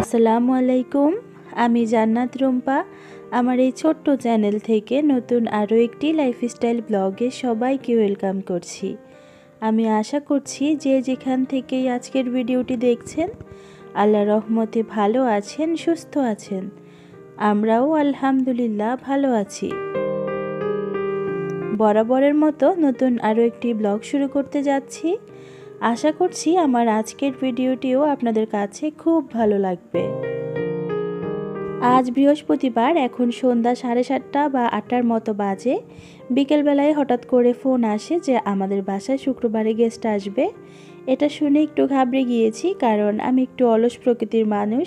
আসসালামু আলাইকুম। আমি জান্নাত রুম্পা। আমার এই ছোট্ট চ্যানেল থেকে নতুন আরও একটি লাইফস্টাইল ব্লগে সবাইকে ওয়েলকাম করছি। আমি আশা করছি যে যেখান থেকেই আজকের ভিডিওটি দেখছেন আল্লাহর রহমতে ভালো আছেন, সুস্থ আছেন। আমরাও আলহামদুলিল্লাহ ভালো আছি। বরাবরের মতো নতুন আরও একটি ব্লগ শুরু করতে যাচ্ছি। আশা করছি আমার আজকের ভিডিওটিও আপনাদের কাছে খুব ভালো লাগবে। আজ বৃহস্পতিবার, এখন সন্ধ্যা 7:30 বা 8টার মতো বাজে। বিকেলবেলায় হঠাৎ করে ফোন আসে যে আমাদের বাসায় শুক্রবারে গেস্ট আসবে। এটা শুনে একটু ঘাবড়ে গিয়েছি, কারণ আমি একটু অলস প্রকৃতির মানুষ।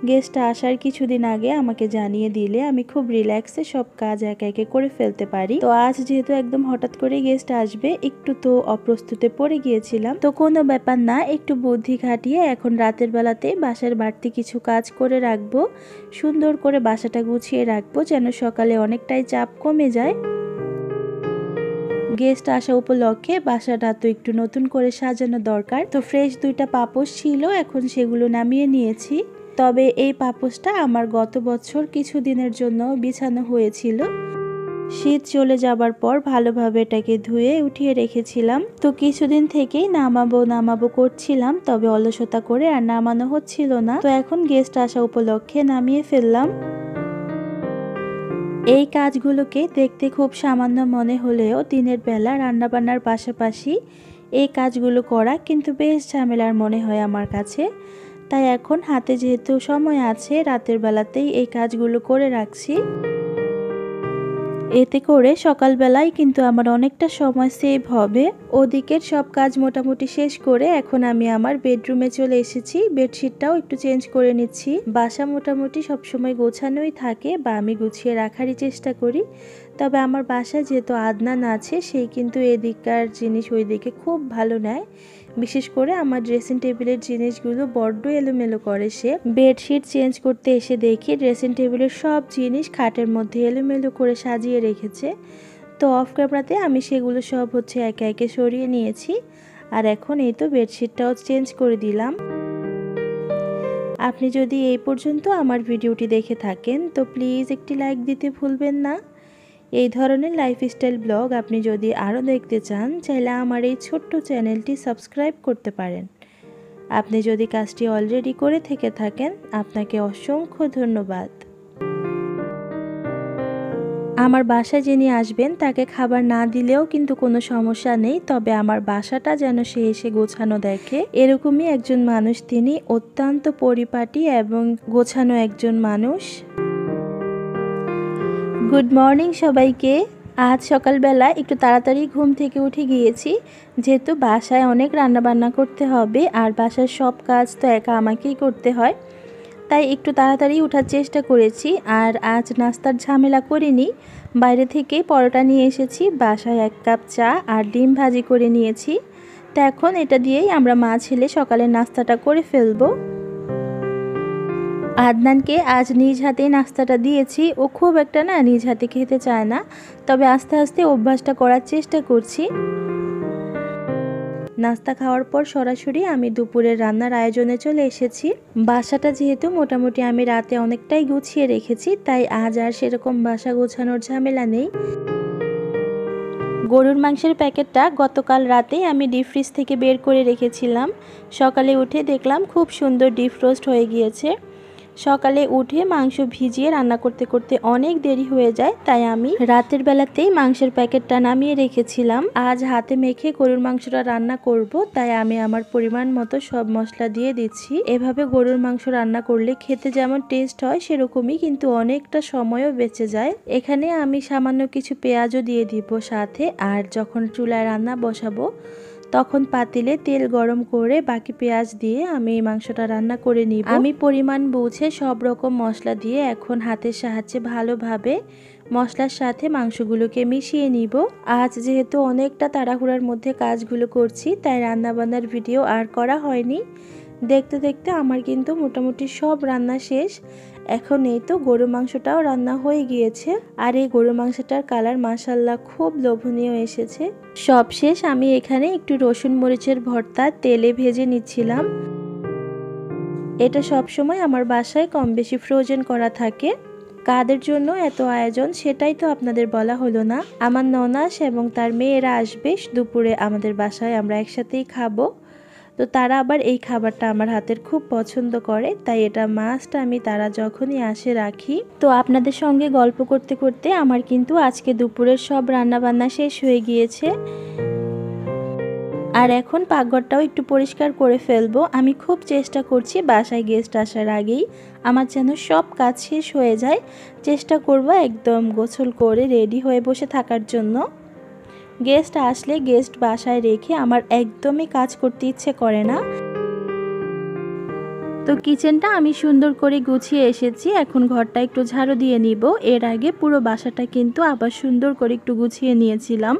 গেস্টটা আসার কিছুদিন আগে আমাকে জানিয়ে দিলে আমি খুব রিল্যাক্সে সব কাজ একে একে করে ফেলতে পারি। তো আজ যেহেতু একদম হঠাৎ করে গেস্ট আসবে, একটু তো অপ্রস্তুতে পড়ে গিয়েছিলাম। তো কোনো ব্যাপার না, একটু বুদ্ধি খাটিয়ে এখন রাতের বেলাতে বাসার বাড়তি কিছু কাজ করে রাখবো। সুন্দর করে বাসাটা গুছিয়ে রাখবো যেন সকালে অনেকটাই চাপ কমে যায়। গেস্ট আসা উপলক্ষে বাসাটা তো একটু নতুন করে সাজানো দরকার। তো ফ্রেশ 2টা পাপোশ ছিল, এখন সেগুলো নামিয়ে নিয়েছি। তবে এই পাপোশটা আমার গত বছর কিছু দিনের জন্য বিছানো হয়েছিল। শীত চলে যাবার পর ভালোভাবে এটাকে ধুয়ে উঠিয়ে রেখেছিলাম। তো কিছুদিন থেকেই নামাবো করছিলাম, তবে অলসতা করে আর নামানো হচ্ছিল না। তো এখন গেস্ট আসা উপলক্ষে নামিয়ে ফেললাম। এই কাজগুলোকে দেখতে খুব সামান্য মনে হলেও দিনের বেলা রান্নাবান্নার পাশাপাশি এই কাজগুলো করা কিন্তু বেশ ঝামেলার মনে হয় আমার কাছে। তাই এখন হাতে যেহেতু সময় আছে, রাতের বেলাতেই এই কাজগুলো করে রাখছি। এতে করে সকালবেলায় কিন্তু আমার অনেকটা সময় সেভ হবে। ওদিকের সব কাজ মোটামুটি শেষ করে এখন আমি আমার বেডরুমে চলে এসেছি। বেডশিটটাও একটু চেঞ্জ করে নিচ্ছি। বাসা মোটামুটি সবসময় গোছানোই থাকে, বা আমি গুছিয়ে রাখারই চেষ্টা করি। তবে আমার বাসায় যেহেতু আদনান আছে, সেই কিন্তু এদিককার জিনিস ওই দিকে খুব ভালো নেয়। বিশেষ করে আমার ড্রেসিং টেবিলের জিনিসগুলো বড্ড এলোমেলো করে সে। বেডশিট চেঞ্জ করতে এসে দেখি ড্রেসিং টেবিলের সব জিনিস খাটের মধ্যে এলোমেলো করে সাজিয়ে রেখেছে। তো অফ ক্যামেরাতে আমি সেগুলো সব একে একে সরিয়ে নিয়েছি। আর এখন এই তো বেডশিটটাও চেঞ্জ করে দিলাম। আপনি যদি এই পর্যন্ত আমার ভিডিওটি দেখে থাকেন তো প্লিজ একটি লাইক দিতে ভুলবেন না। এই ধরনের লাইফস্টাইল ব্লগ আপনি যদি আরও দেখতে চান, চাইলে আমার এই ছোট্ট চ্যানেলটি সাবস্ক্রাইব করতে পারেন। আপনি যদি কাজটি অলরেডি করে থেকে থাকেন, আপনাকে অসংখ্য ধন্যবাদ। আমার বাসায় যিনি আসবেন তাকে খাবার না দিলেও কিন্তু কোনো সমস্যা নেই, তবে আমার বাসাটা যেন সে এসে গোছানো দেখে, এরকমই একজন মানুষ তিনি। অত্যন্ত পরিপাটি এবং গোছানো একজন মানুষ। গুড মর্নিং সবাইকে। আজ সকালবেলা একটু তাড়াতাড়ি ঘুম থেকে উঠে গিয়েছি, যেহেতু বাসায় অনেক রান্নাবান্না করতে হবে আর বাসার সব কাজ তো একা আমাকেই করতে হয়। তাই একটু তাড়াতাড়ি ওঠার চেষ্টা করেছি। আর আজ নাস্তার ঝামেলা করিনি, বাইরে থেকেই পরোটা নিয়ে এসেছি, বাসায় 1 কাপ চা আর ডিম ভাজি করে নিয়েছি। তো এখন এটা দিয়েই আমরা মা ছেলে সকালের নাস্তাটা করে ফেলবো। আদনানকে আজ নিজ হাতেই নাস্তাটা দিয়েছি। ও খুব একটা নিজ হাতে খেতে চায় না, তবে আস্তে আস্তে অভ্যাসটা করার চেষ্টা করছি। নাস্তা খাওয়ার পর সরাসরি আমি দুপুরের রান্নার আয়োজনে চলে এসেছি। বাসাটা যেহেতু মোটামুটি আমি রাতে অনেকটাই গুছিয়ে রেখেছি, তাই আজ আর সেরকম বাসা গোছানোর ঝামেলা নেই। গরুর মাংসের প্যাকেটটা গতকাল রাতেই আমি ডিপ ফ্রিজ থেকে বের করে রেখেছিলাম। সকালে উঠে দেখলাম খুব সুন্দর ডিপ রোস্ট হয়ে গিয়েছে। সকালে উঠে মাংস ভিজিয়ে রান্না করতে করতে অনেক দেরি হয়ে যায়, তাই আমি রাতের বেলাতেই মাংসের প্যাকেটটা নামিয়ে রেখেছিলাম। আজ হাতে মেখে গরুর মাংসটা রান্না করব, তাই আমি আমার পরিমাণ মতো সব মশলা দিয়ে দিচ্ছি। এভাবে গরুর মাংস রান্না করলে খেতে যেমন টেস্ট হয়, সেরকমই কিন্তু অনেকটা সময়ও বেঁচে যায়। এখানে আমি সামান্য কিছু পেঁয়াজও দিয়ে দিব সাথে। আর যখন চুলায় রান্না বসাবো তখন পাতিলে তেল গরম করে বাকি পেঁয়াজ দিয়ে আমি এই মাংসটা রান্না করে নিব। আমি পরিমাণ বুঝে সব রকম মশলা দিয়ে এখন হাতের সাহায্যে ভালোভাবে মশলার সাথে মাংসগুলোকে মিশিয়ে নিব। আজ যেহেতু অনেকটা তাড়াহুড়ার মধ্যে কাজগুলো করছি, তাই রান্নাবান্নার ভিডিও আর করা হয়নি। দেখতে দেখতে আমার কিন্তু মোটামুটি সব রান্না শেষ। এখন এই তো গরু মাংসটাও রান্না হয়ে গিয়েছে। আর এই গরু মাংসটার কালার মাশাআল্লাহ খুব লোভনীয় এসেছে। সব শেষ, আমি এখানে একটু রসুন মরিচের ভর্তা তেলে ভেজে নিচ্ছিলাম। এটা সব সময় আমার বাসায় কম বেশি ফ্রোজেন করা থাকে। কাদের জন্য এত আয়োজন সেটাই তো আপনাদের বলা হলো না। আমার ননাস এবং তার মেয়েরা আসবে দুপুরে আমাদের বাসায়, আমরা একসাথেই খাবো। তো তারা আবার এই খাবারটা আমার হাতের খুব পছন্দ করে, তাই এটা মাস্ট আমি তারা যখনই আসে রাখি। তো আপনাদের সঙ্গে গল্প করতে করতে আমার কিন্তু আজকে দুপুরের সব রান্না বান্না শেষ হয়ে গিয়েছে। আর এখন পাকঘরটাও একটু পরিষ্কার করে ফেলবো। আমি খুব চেষ্টা করছি বাসায় গেস্ট আসার আগেই আমার যেন সব কাজ শেষ হয়ে যায়। চেষ্টা করব একদম গোসল করে রেডি হয়ে বসে থাকার জন্য। গেস্ট আসলে গেস্ট বাসায় রেখে আমার একদমই কাজ করতে ইচ্ছে করে না। তো কিচেনটা আমি সুন্দর করে গুছিয়ে এসেছি, এখন ঘরটা একটু ঝাড়ু দিয়ে নিব। এর আগে পুরো বাসাটা কিন্তু আবার সুন্দর করে একটু গুছিয়ে নিয়েছিলাম।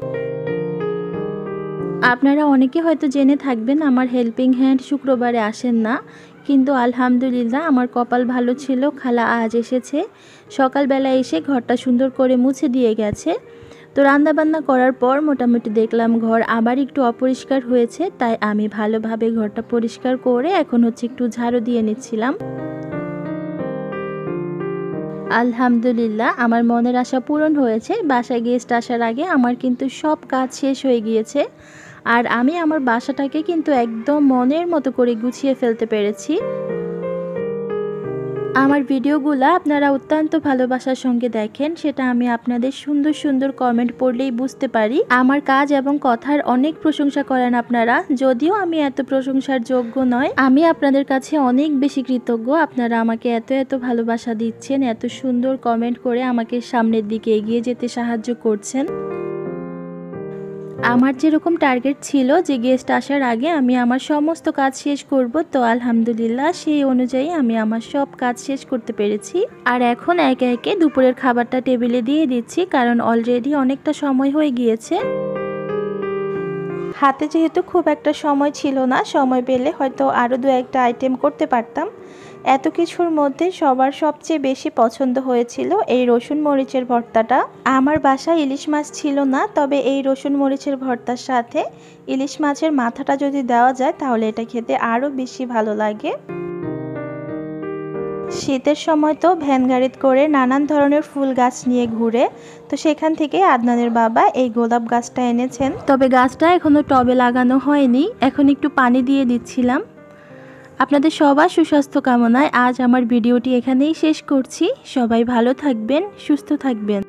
আপনারা অনেকে হয়তো জেনে থাকবেন আমার হেল্পিং হ্যান্ড শুক্রবারে আসেন না, কিন্তু আলহামদুলিল্লাহ আমার কপাল ভালো ছিল, খালা আজ এসেছে। সকালবেলা এসে ঘরটা সুন্দর করে মুছে দিয়ে গেছে। তো রান্নাবান্না করার পর মোটামুটি দেখলাম ঘর আবার একটু অপরিষ্কার হয়েছে, তাই আমি ভালোভাবে ঘরটা পরিষ্কার করে এখন হচ্ছে একটু ঝাড়ু দিয়ে নিচ্ছিলাম। আলহামদুলিল্লাহ আমার মনের আশা পূরণ হয়েছে। বাসায় গেস্ট আসার আগে আমার কিন্তু সব কাজ শেষ হয়ে গিয়েছে, আর আমি আমার বাসাটাকে কিন্তু একদম মনের মতো করে গুছিয়ে ফেলতে পেরেছি। আমার ভিডিওগুলো আপনারা অত্যন্ত ভালোবাসার সঙ্গে দেখেন, সেটা আমি আপনাদের সুন্দর সুন্দর কমেন্ট পড়লেই বুঝতে পারি। আমার কাজ এবং কথার অনেক প্রশংসা করেন আপনারা, যদিও আমি এত প্রশংসার যোগ্য নয়। আমি আপনাদের কাছে অনেক বেশি কৃতজ্ঞ, আপনারা আমাকে এত এত ভালোবাসা দিচ্ছেন, এত সুন্দর কমেন্ট করে আমাকে সামনের দিকে এগিয়ে যেতে সাহায্য করছেন। আমার যেরকম টার্গেট ছিল যে গেস্ট আসার আগে আমি আমার সমস্ত কাজ শেষ করব, তো আলহামদুলিল্লাহ সেই অনুযায়ী আমি আমার সব কাজ শেষ করতে পেরেছি। আর এখন একে একে দুপুরের খাবারটা টেবিলে দিয়ে দিচ্ছি, কারণ অলরেডি অনেকটা সময় হয়ে গিয়েছে। হাতে যেহেতু খুব একটা সময় ছিল না, সময় পেলে হয়তো আরও দু একটা আইটেম করতে পারতাম। এত কিছুর মধ্যে সবার সবচেয়ে বেশি পছন্দ হয়েছিল এই রসুন মরিচের ভর্তাটা। আমার বাসায় ইলিশ মাছ ছিল না, তবে এই রসুন মরিচের ভর্তার সাথে ইলিশ মাছের মাথাটা যদি দেওয়া যায় তাহলে এটা খেতে আরও বেশি ভালো লাগে। শীতের সময় তো ভ্যান গাড়িতে করে নানান ধরনের ফুল গাছ নিয়ে ঘুরে, তো সেখান থেকে আদনানের বাবা এই গোলাপ গাছটা এনেছেন। তবে গাছটা এখনো টবে লাগানো হয়নি, এখন একটু পানি দিয়ে দিচ্ছিলাম। আপনাদের সবার সুস্বাস্থ্য কামনায় আজ আমার ভিডিওটি এখানেই শেষ করছি। সবাই ভালো থাকবেন, সুস্থ থাকবেন।